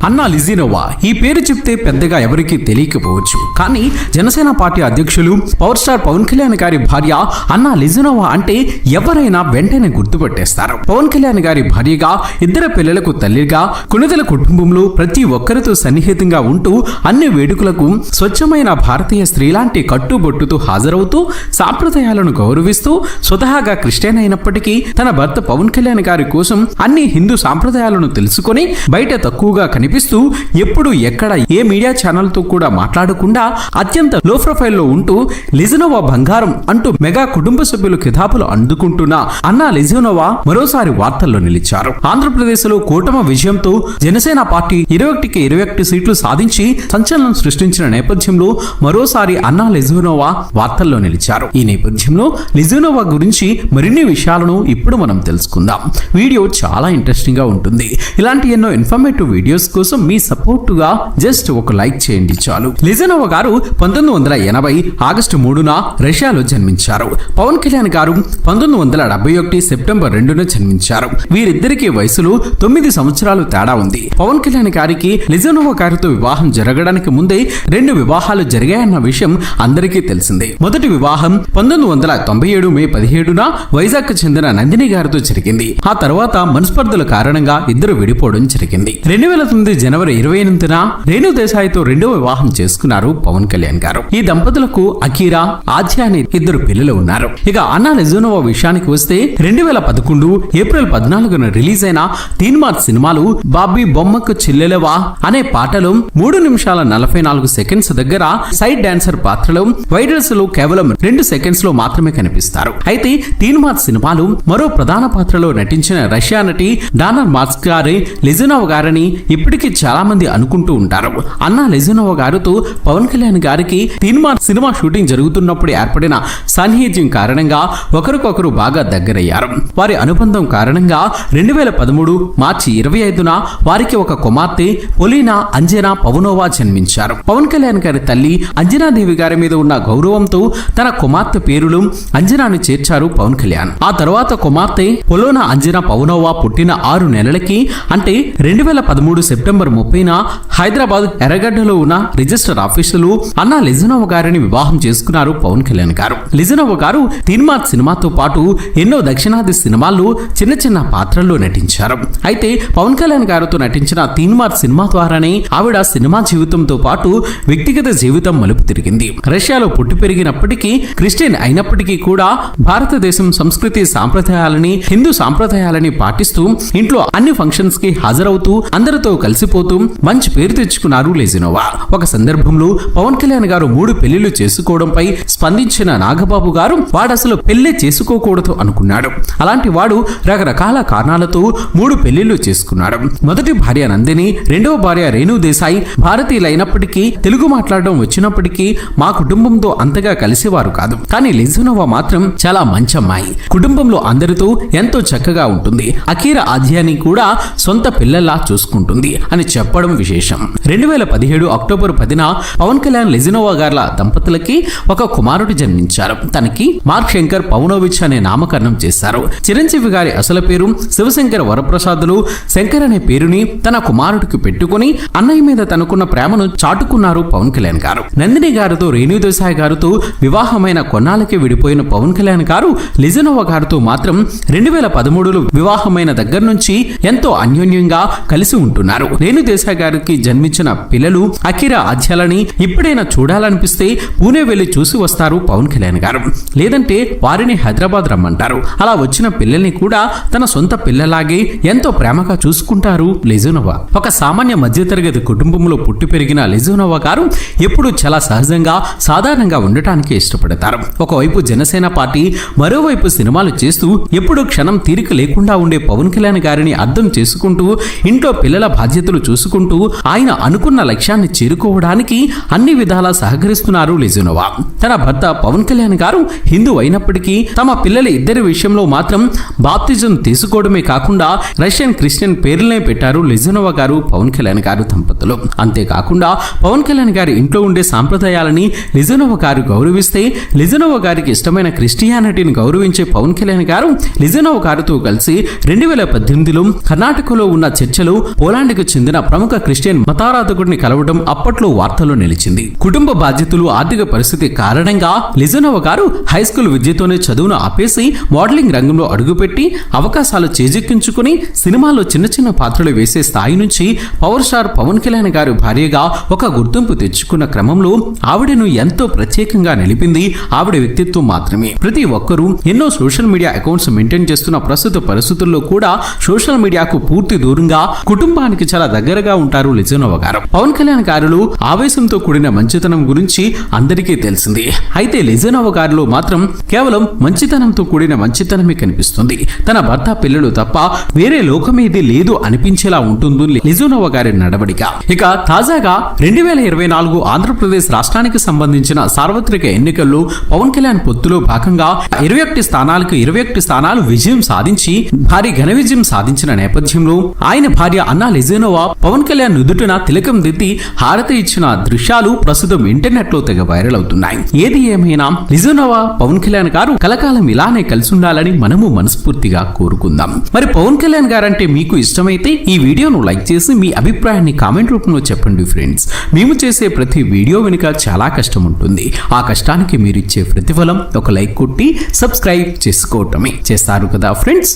అన్నా లిజినోవా ఈ పేరు చెప్తే పెద్దగా ఎవరికీ తెలియకపోవచ్చు, కానీ జనసేన పార్టీ అధ్యక్షులు పవర్ స్టార్ పవన్ కళ్యాణ్ గారి భార్య అన్నా లిజినోవా అంటే ఎవరైనా వెంటనే గుర్తుపట్టేస్తారు. పవన్ కళ్యాణ్ గారి భార్యగా, ఇద్దరు పిల్లలకు తల్లిగా, కొణిదెల కుటుంబంలో ప్రతి ఒక్కరితో సన్నిహితంగా ఉంటూ అన్ని వేడుకలకు స్వచ్ఛమైన భారతీయ స్త్రీలాంటి కట్టుబొట్టుతో హాజరవుతూ సాంప్రదాయాలను గౌరవిస్తూ స్వతహాగా క్రిస్టియన్ అయినప్పటికీ తన భర్త పవన్ కళ్యాణ్ గారి కోసం అన్ని హిందూ సాంప్రదాయాలను తెలుసుకొని బయట తక్కువగా కనిపిస్తూ ఎప్పుడు ఎక్కడ ఏ మీడియా ఛానల్ తో కూడా మాట్లాడకుండా అత్యంత లో ప్రొఫైల్ లో ఉంటూ లిజినోవా బంగారం అంటూ మెగా కుటుంబ సభ్యులు కితాబులు అందుకుంటున్న అన్నా లిజినోవా మరోసారి వార్తల్లో నిలిచారు. ఆంధ్రప్రదేశ్ లో కూటమి విజయంతో జనసేన పార్టీ 21కి 21 సీట్లు సాధించి సంచలనం సృష్టించిన నేపథ్యంలో మరోసారి అన్నా లిజినోవా వార్తల్లో నిలిచారు. ఈ నేపథ్యంలో లిజినోవా గురించి మరిన్ని విషయాలను ఇప్పుడు మనం తెలుసుకుందాం. వీడియో చాలా ఇంట్రెస్టింగ్ గా ఉంటుంది. ఇలాంటి ఎన్నో ఇన్ఫర్మేటివ్ వీడియోస్ కోసం మీ సపోర్ట్ గా జస్ట్ ఒక లైక్ చేయండి చాలు. లిజినోవా గారు 1980 ఆగస్టు 3న రష్యాలో జన్మించారు. పవన్ కళ్యాణ్ గారు 1971 సెప్టెంబర్ 2న జన్మించారు. వీరిద్దరికి వయసులో 9 సంవత్సరాలు తేడా ఉంది. పవన్ కళ్యాణ్ గారికి లిజినోవా గారితో వివాహం జరగడానికి ముందే 2 వివాహాలు జరిగాయన్న విషయం అందరికీ తెలిసిందే. మొదటి వివాహం 1997 మే 17న వైజాగ్ చెందిన నందిని గారితో జరిగింది. ఆ తర్వాత మనస్పర్ధల కారణంగా ఇద్దరు విడిపోవడం జరిగింది. 2009 జనవరి 28న రేణు దేశాయ్తో రెండో వివాహం చేసుకున్నారు పవన్ కళ్యాణ్ గారు. ఈ దంపతులకు అకీరా, ఆద్య అనే ఇద్దరు పిల్లలు ఉన్నారు. ఇక అన్నా లిజినోవా విషయానికి వస్తే 2011 ఏప్రిల్ 14న రిలీజ్ అయిన తీన్ మార్చ్ సినిమాలు బాబీ బొమ్మకు చెల్లెలవా అనే పాటలో 3 నిమిషాల 44 సెకండ్స్ దగ్గర సైడ్ డాన్సర్ పాత్రలో వైరల్స్ లో కేవలం 2 సెకండ్స్ లో మాత్రమే కనిపిస్తారు. అయితే తీన్ మార్చ్ సినిమాలు మరో ప్రధాన పాత్రలో నటించిన రష్యా నటి డానా మార్చ్ గారి లిజినోవా గారని ఇప్పటికీ చాలా మంది అనుకుంటూ ఉంటారు. అన్నా లిజినోవా గారితో పవన్ కళ్యాణ్ గారికి తీన్ మార్చ్ సినిమా షూటింగ్ జరుగుతున్నప్పుడు ఏర్పడిన సాన్నిహిత్యం కారణంగా ఒకరికొకరు బాగా దగ్గరయ్యారు. వారి అనుబంధం కారణంగా 2013 మార్చి 25న వారికి ఒక కుమార్తె పొలీనా అంజనా పవనోవా జన్మించారు. పవన్ కళ్యాణ్ గారి తల్లి అంజనాదేవి గారి మీద ఉన్న గౌరవంతో తన కుమార్తె పేరులో అంజనాని చేర్చారు పవన్ కళ్యాణ్. ఆ తర్వాత కుమార్తె పొలోనా అంజనా పవనోవా పుట్టిన 6 నెలలకి అంటే 2013 సెప్టెంబర్ 30న హైదరాబాద్ ఎర్రగడ్డలో ఉన్న రిజిస్టర్ ఆఫీసులో అన్నా లిజినోవా గారిని వివాహం చేసుకున్నారు పవన్ కళ్యాణ్ గారు. లిజినోవా గారు తీన్ మార్చ్ సినిమాతో పాటు ఎన్నో దక్షిణాది సినిమాల్లో చిన్న చిన్న పాత్రల్లో నటించారు. అయితే పవన్ కళ్యాణ్ గారితో నటించిన తీన్ మార్చ్ సినిమా ద్వారానే ఆవిడ సినిమా జీవితంతో పాటు వ్యక్తిగత జీవితం మలుపు తిరిగింది. రష్యాలో పుట్టి పెరిగినప్పటికీ క్రిస్టియన్ అయినప్పటికీ కూడా భారతదేశం సంస్కృతి సాంప్రదాయాలని, హిందూ సాంప్రదాయాలని పాటిస్తూ ఇంట్లో అన్ని ఫంక్షన్స్ కి హాజరవుతూ అందరితో కలిసిపోతూ మంచి పేరు తెచ్చుకున్నారు లిజినోవా. ఒక సందర్భంలో పవన్ కళ్యాణ్ గారు 3 పెళ్లిళ్లు చేసుకోవడంపై స్పందించిన నాగబాబు గారు వాడసలు పెళ్లి చేసుకోకూడదు అనుకున్నాడు. అలాంటి వాడు రకరకాల కారణాలతో 3 పెళ్లిళ్లు చేసుకున్నాడు. మొదటి భార్య నందిని, రెండవ భార్య రేణు దేశాయ్ భారతీయులైనప్పటికీ తెలుగు మాట్లాడడం వచ్చినప్పటికీ మా కుటుంబంతో అంతగా కలిసేవారు కాదు. కానీ లిజినోవా మాత్రం చాలా మంచి అమ్మాయి. కుటుంబంలో అందరితో ఎంతో చక్కగా ఉంటుంది. అకీరా ఆద్యాని కూడా సొంత పిల్లల్లా చూసుకుంటుంది అని చెప్పడం విశేషం. 2017 అక్టోబర్ 10న పవన్ కళ్యాణ్ లిజినోవా గార్ల దంపతులకి ఒక కుమారుడు జన్మించారు. తనకి మార్క్ శంకర్ పవనోవిచ్ అనే నామకరణం చేశారు. చిరంజీవి గారి అసలు పేరు శివశంకర్ వరప్రసాదులు. శంకర్ అనే పేరుని తన కుమారుడికి పెట్టుకుని అన్నయ్య మీద తనకున్న ప్రేమను చాటుకున్నారు పవన్ కళ్యాణ్ గారు. నందిని గారితో, రేణు దేశాయ్ గారితో వివాహమైన కొన్నాళ్ళకి విడిపోయిన పవన్ కళ్యాణ్ గారు లిజినోవా గారితో మాత్రం 2013లో వివాహమైన దగ్గర నుంచి ఎంతో అన్యోన్యంగా కలిసి ఉంటున్నారు. రేణు దేశాయ్ గారికి జన్మించిన పిల్లలు అకీరా ఆద్యాలని ఇప్పుడైనా చూడాలనిపిస్తే పూణే వెళ్లి చూసి వస్తారు పవన్ కళ్యాణ్ గారు. లేదంటే వారిని హైదరాబాద్ రమ్మంటారు. అలా వచ్చిన పిల్లల్ని కూడా తన సొంత పిల్లలాగే ఎంతో ప్రేమగా చూసుకుంటారు లిజినోవా. ఒక సామాన్య మధ్యతరగతి కుటుంబంలో పుట్టి పెరిగిన లిజినోవా గారు ఎప్పుడు చాలా సహజంగా, సాధారణంగా ఉండటానికి ఇష్టపడతారు. ఒకవైపు జనసేన పార్టీ, మరోవైపు సినిమాలు చేస్తూ ఎప్పుడు క్షణం తీరిక లేకుండా ఉండే పవన్ కళ్యాణ్ గారిని అర్థం చేసుకుంటూ ఇంట్లో పిల్లల బాధ్యతలు చూసుకుంటూ ఆయన అనుకున్న లక్ష్యాన్ని చేరుకోవడానికి అన్ని విధాలా సహకరిస్తున్నారు లిజినోవా. తన భర్త పవన్ కళ్యాణ్ గారు హిందూ అయినప్పటికీ తమ పిల్లల ఇద్దరి విషయంలో మాత్రం బాప్తిజం తీసుకోవడమే కాకుండా రష్యన్ క్రిస్టియన్ పేర్లనే పెట్టారు లిజినోవా గారు, పవన్ కళ్యాణ్ గారు దంపతులు. అంతేకాకుండా పవన్ కళ్యాణ్ గారి ఇంట్లో ఉండే సాంప్రదాయాలని లిజినోవా గారు గౌరవిస్తే లిజినోవా గారికి ఇష్టమైన క్రిస్టియానిటీని గౌరవించే పవన్ కళ్యాణ్ గారు లిజినోవా గారితో కలిసి 2018లో కర్ణాటకలో ఉన్న చర్చలో పోలాండ్కు చెందిన ప్రముఖ క్రిస్టియన్ మతారాధకుడిని కలవడం అప్పట్లో వార్తల్లో నిలిచింది. కుటుంబ బాధ్యతలు, ఆర్థిక పరిస్థితి కారణంగా లిజనోవా గారు హై స్కూల్ విద్యతోనే చదువును ఆపేసి మోడలింగ్ రంగంలో అడుగుపెట్టి అవకాశాలు చేజెక్కించుకుని సినిమాల్లో చిన్న చిన్న పాత్రలు వేసే స్థాయి నుంచి పవర్ స్టార్ పవన్ కళ్యాణ్ గారి భార్యగా ఒక గుర్తింపు తెచ్చుకున్న క్రమంలో ఆవిడను ఎంతో ప్రత్యేకంగా నిలిపింది ఆవిడ వ్యక్తిత్వం మాత్రమే. ప్రతి ఒక్కరూ ఎన్నో సోషల్ మీడియా అకౌంట్స్ మెయింటైన్ చేస్తున్న ప్రస్తుత పరిస్థితుల్లో కూడా సోషల్ మీడియాకు పూర్తి దూరంగా కుటుంబానికి చాలా దగ్గరగా ఉంటారు లిజనోవా గారు. పవన్ కళ్యాణ్ గారిలో ఆవేశంతో కూడిన మంచితనం గురించి అందరికీ తెలిసింది. అయితే లిజనోవా గారిలో మాత్రం కేవలం మంచితనంతో కూడిన మంచితనమే కనిపిస్తుంది. తన భర్త, పిల్లలు తప్ప వేరే లోకమేది లేదు అనిపించేలా ఉంటుంది లిజనోవా గారి నడవడిక. ఇక తాజాగా 2024 ఆంధ్రప్రదేశ్ రాష్ట్రానికి సంబంధించిన సార్వత్రిక ఎన్నికల్లో పవన్ కళ్యాణ్ పొత్తులో భాగంగా 21 స్థానాలకు 21 స్థానాలు విజయం సాధించి భారీ ఘన విజయం సాధించిన నేపథ్యంలో ఆయన భార్య అన్నా లిజనోవా పవన్ కళ్యాణ్ నుదుటిన తిలకం దిద్ది హారతి ఇచ్చిన దృశ్యాలు ప్రస్తుతం ఇంటర్నెట్ లో తెగ వైరల్ అవుతున్నాయి. ఏది ఏమైనా లిజనోవా పవన్ కళ్యాణ్ గారు కలకాలం ఇలానే కలిసి ఉండాలని మనము మనస్ఫూర్తిగా కోరుకుందాం. మరి పవన్ కళ్యాణ్ గారంటే మీకు ఇష్టమైతే ఈ వీడియోను లైక్ చేసి మీ అభిప్రాయాన్ని కామెంట్ రూపంలో చెప్పండి ఫ్రెండ్స్. మేము చేసే ప్రతి వీడియో వెనుక చాలా కష్టం ఉంటుంది. ఆ కష్టానికి మీరు ఇచ్చే ప్రతిఫలం ఒక లైక్ కొట్టి సబ్స్క్రైబ్ చేసుకోవటమే. చేస్తారు కదా ఫ్రెండ్స్.